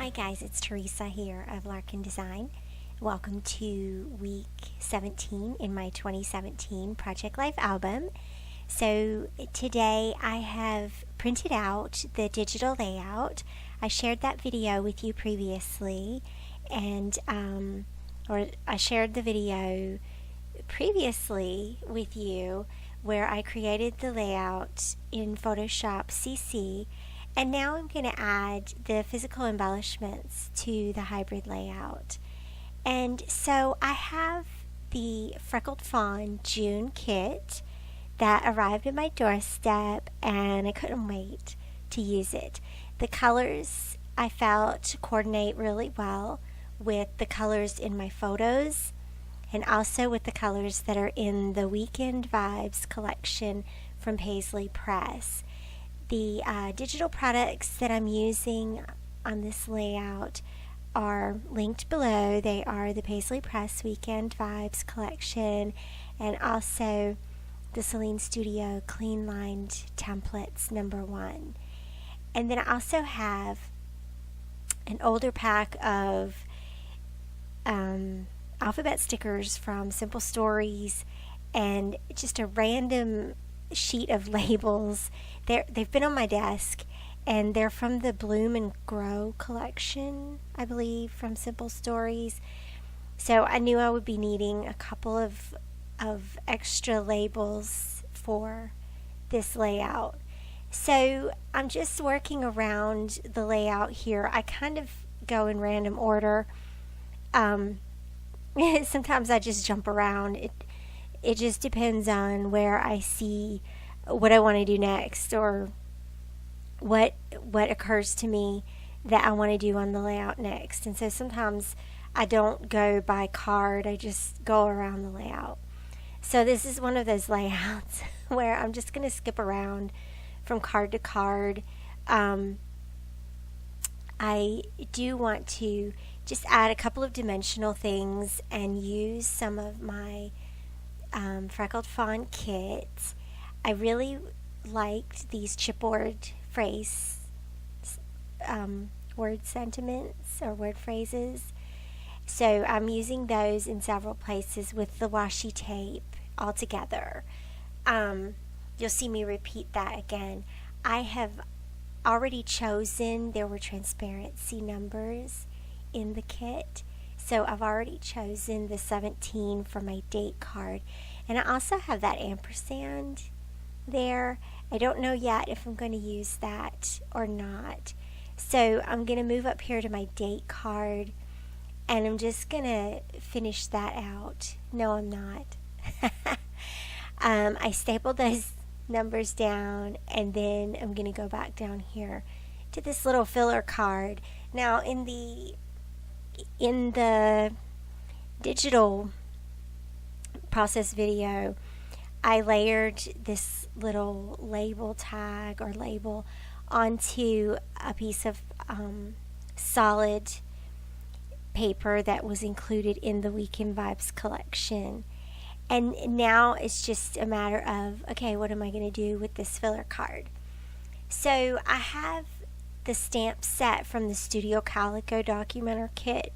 Hi guys, it's Theresa here of Larkin Design. Welcome to week 17 in my 2017 Project Life album. So today I have printed out the digital layout. I shared that video with you previously, and I shared the video previously with you where I created the layout in Photoshop CC. And now I'm going to add the physical embellishments to the hybrid layout. And so I have the Freckled Fawn June kit that arrived at my doorstep, and I couldn't wait to use it. The colors I felt coordinate really well with the colors in my photos and also with the colors that are in the Weekend Vibes collection from Paisley Press. The digital products that I'm using on this layout are linked below. They are the Paisley Press Weekend Vibes collection and also the Celine Studio Clean Lined Templates #1. And then I also have an older pack of alphabet stickers from Simple Stories and just a random sheet of labels. They've been on my desk, and they're from the Bloom and Grow collection, I believe, from Simple Stories. So I knew I would be needing a couple of extra labels for this layout. So I'm just working around the layout here. I kind of go in random order. Sometimes I just jump around. It just depends on where I see what I want to do next, or what occurs to me that I want to do on the layout next. And so sometimes I don't go by card, I just go around the layout. So this is one of those layouts where I'm just going to skip around from card to card. I do want to just add a couple of dimensional things and use some of my Freckled Fawn kit. I really liked these chipboard phrase word sentiments or word phrases, so I'm using those in several places with the washi tape all together. You'll see me repeat that again. I have already chosen, there were transparency numbers in the kit, so I've already chosen the 17 for my date card, and I also have that ampersand there. I don't know yet if I'm going to use that or not. So I'm going to move up here to my date card, and I'm just going to finish that out. No, I'm not. I stapled those numbers down, and then I'm going to go back down here to this little filler card. Now in the digital process video, I layered this little label tag or label onto a piece of solid paper that was included in the Weekend Vibes collection. And now it's just a matter of, okay, what am I going to do with this filler card? So I have the stamp set from the Studio Calico Documenter kit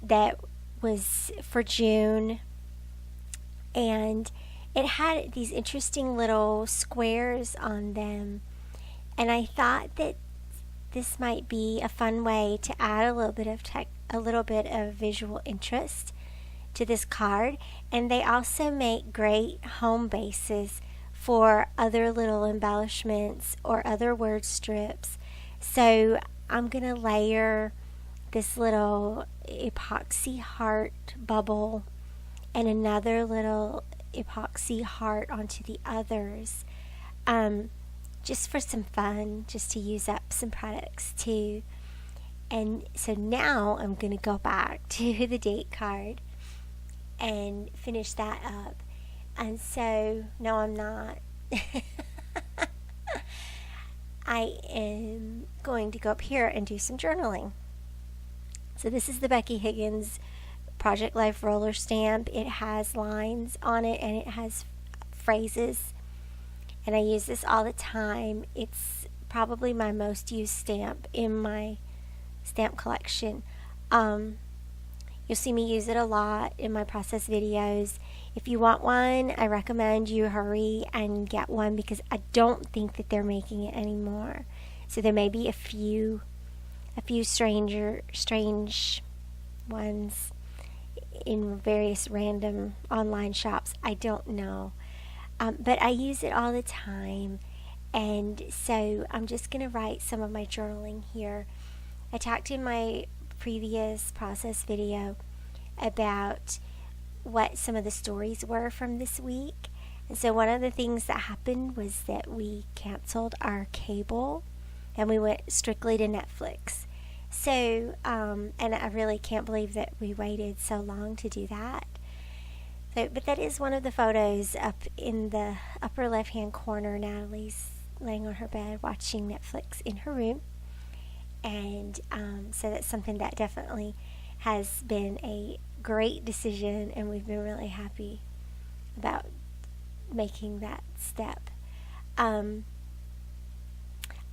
that was for June, and it had these interesting little squares on them, and I thought that this might be a fun way to add a little bit of visual interest to this card. And they also make great home bases for other little embellishments or other word strips. So I'm going to layer this little epoxy heart bubble and another little epoxy heart onto the others, just for some fun, just to use up some products too. And so now I'm going to go back to the date card and finish that up. And so, no, I'm not. I am going to go up here and do some journaling. So this is the Becky Higgins Project Life roller stamp. It has lines on it and it has phrases, and I use this all the time. It's probably my most used stamp in my stamp collection. You'll see me use it a lot in my process videos. If you want one, I recommend you hurry and get one, because I don't think that they're making it anymore. So there may be a few strange ones in various random online shops. I don't know. But I use it all the time. And so I'm just going to write some of my journaling here. I talked in my previous process video about what some of the stories were from this week. And so one of the things that happened was that we canceled our cable and we went strictly to Netflix. So, and I really can't believe that we waited so long to do that. So, but that is one of the photos up in the upper left-hand corner. Natalie's laying on her bed watching Netflix in her room. And so that's something that definitely has been a great decision, and we've been really happy about making that step. I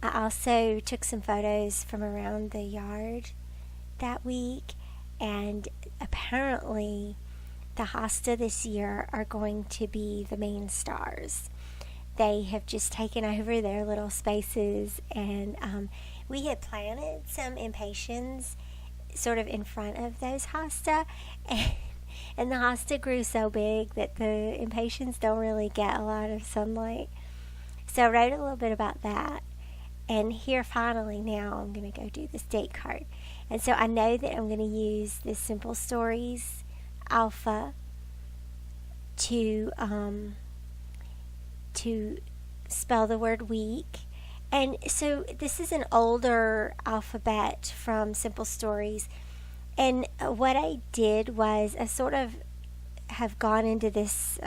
also took some photos from around the yard that week, and apparently the hosta this year are going to be the main stars. They have just taken over their little spaces, and we had planted some impatiens sort of in front of those hosta, and the hosta grew so big that the impatiens don't really get a lot of sunlight. So I wrote a little bit about that. And here finally now I'm going to go do this date card. And so I know that I'm going to use this Simple Stories alpha to spell the word week. And so this is an older alphabet from Simple Stories. And what I did was I sort of have gone into this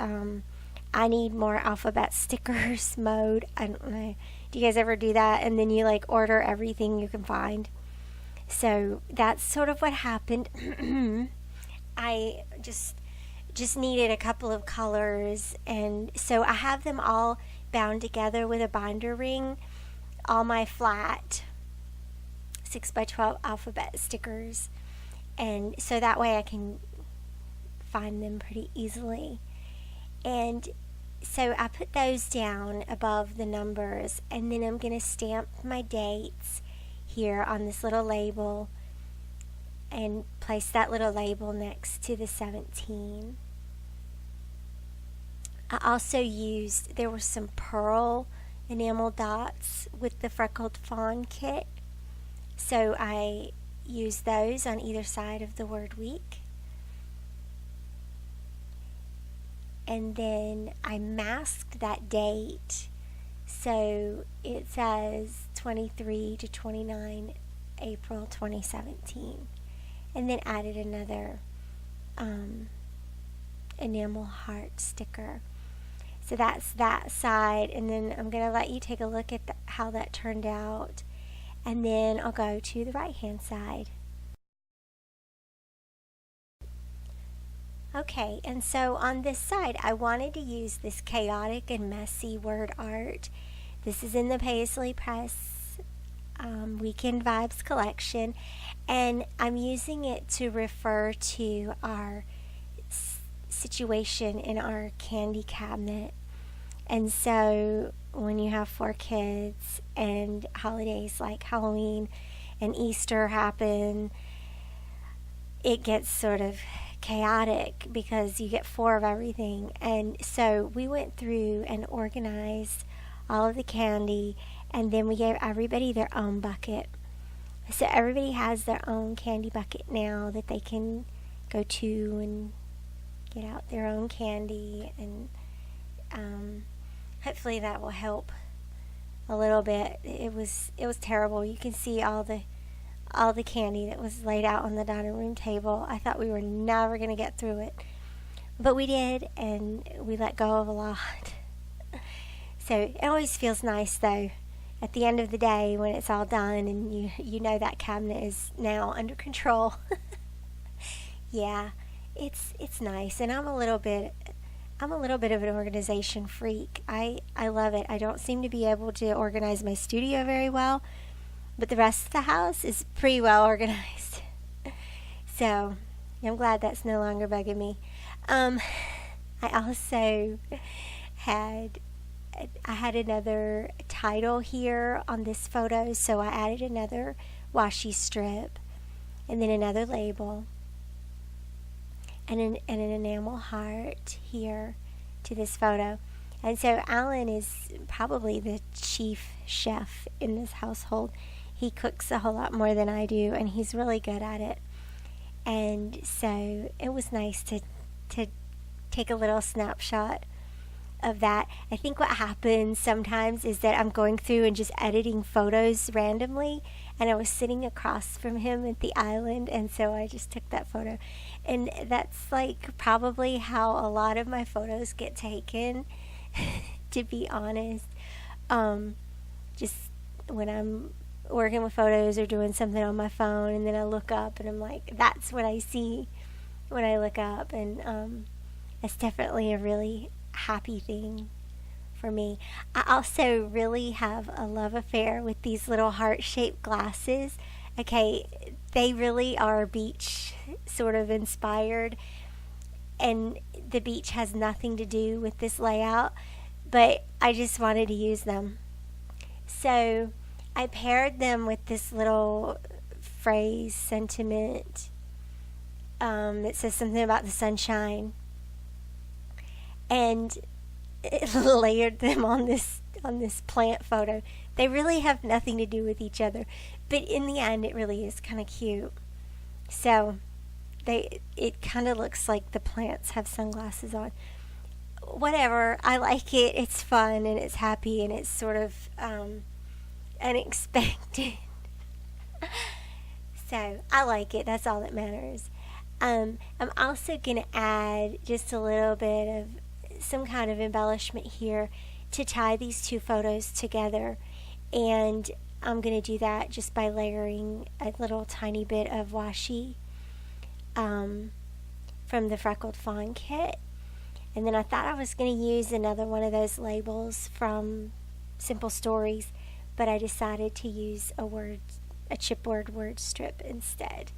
I need more alphabet stickers mode. I don't know. Do you guys ever do that? And then you like order everything you can find. So that's sort of what happened. I just needed a couple of colors, and so I have them all bound together with a binder ring. All my flat 6x12 alphabet stickers, and so that way I can find them pretty easily. And so I put those down above the numbers, and then I'm going to stamp my dates here on this little label and place that little label next to the 17. I also used, there were some pearl enamel dots with the Freckled Fawn kit, so I used those on either side of the word week. And then I masked that date, so it says 23 to 29 April 2017, and then added another enamel heart sticker. So that's that side, and then I'm going to let you take a look at how that turned out, and then I'll go to the right hand side. Okay, and so on this side I wanted to use this chaotic and messy word art. This is in the Paisley Press Weekend Vibes collection, and I'm using it to refer to our situation in our candy cabinet. And so when you have 4 kids and holidays like Halloween and Easter happen, it gets sort of chaotic because you get 4 of everything. And so we went through and organized all of the candy, and then we gave everybody their own bucket. So everybody has their own candy bucket now that they can go to and get out their own candy, and hopefully that will help a little bit. It was terrible. You can see all the candy that was laid out on the dining room table. I thought we were never going to get through it, but we did, and we let go of a lot. So it always feels nice though at the end of the day when it's all done and you know that cabinet is now under control. Yeah, it's nice, and I'm a little bit of an organization freak. I love it. I don't seem to be able to organize my studio very well, but the rest of the house is pretty well organized. So I'm glad that's no longer bugging me. I also had another title here on this photo, so I added another washi strip and then another label and an enamel heart here to this photo. And so Alan is probably the chief chef in this household. He cooks a whole lot more than I do, and he's really good at it. And so it was nice to take a little snapshot of that. I think what happens sometimes is that I'm going through and just editing photos randomly, and I was sitting across from him at the island, and so I just took that photo. And that's like probably how a lot of my photos get taken, to be honest. Just when I'm working with photos or doing something on my phone, and then I look up and I'm like, that's what I see when I look up. And it's definitely a really happy thing for me. I also really have a love affair with these little heart-shaped glasses. Okay, they really are beach sort of inspired, and the beach has nothing to do with this layout, but I just wanted to use them. So I paired them with this little phrase sentiment that says something about the sunshine, and it layered them on this plant photo. They really have nothing to do with each other, but in the end it really is kind of cute. So it kind of looks like the plants have sunglasses on. Whatever, I like it. It's fun and it's happy and it's sort of unexpected. So I like it. That's all that matters. I'm also going to add just a little bit of some kind of embellishment here to tie these two photos together, and I'm going to do that just by layering a little tiny bit of washi from the Freckled Fawn kit. And then I thought I was going to use another one of those labels from Simple Stories, but I decided to use a chipboard word strip instead,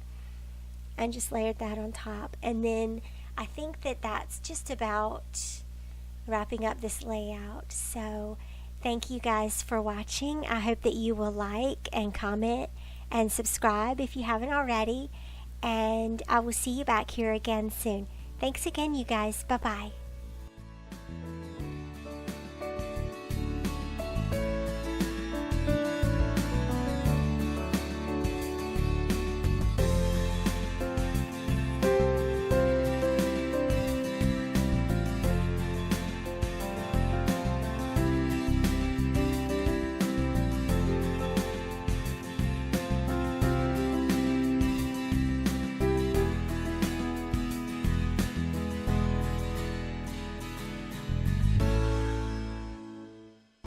and just layered that on top. And then I think that that's just about wrapping up this layout. So thank you guys for watching. I hope that you will like and comment and subscribe if you haven't already, and I will see you back here again soon. Thanks again, you guys. Bye-bye.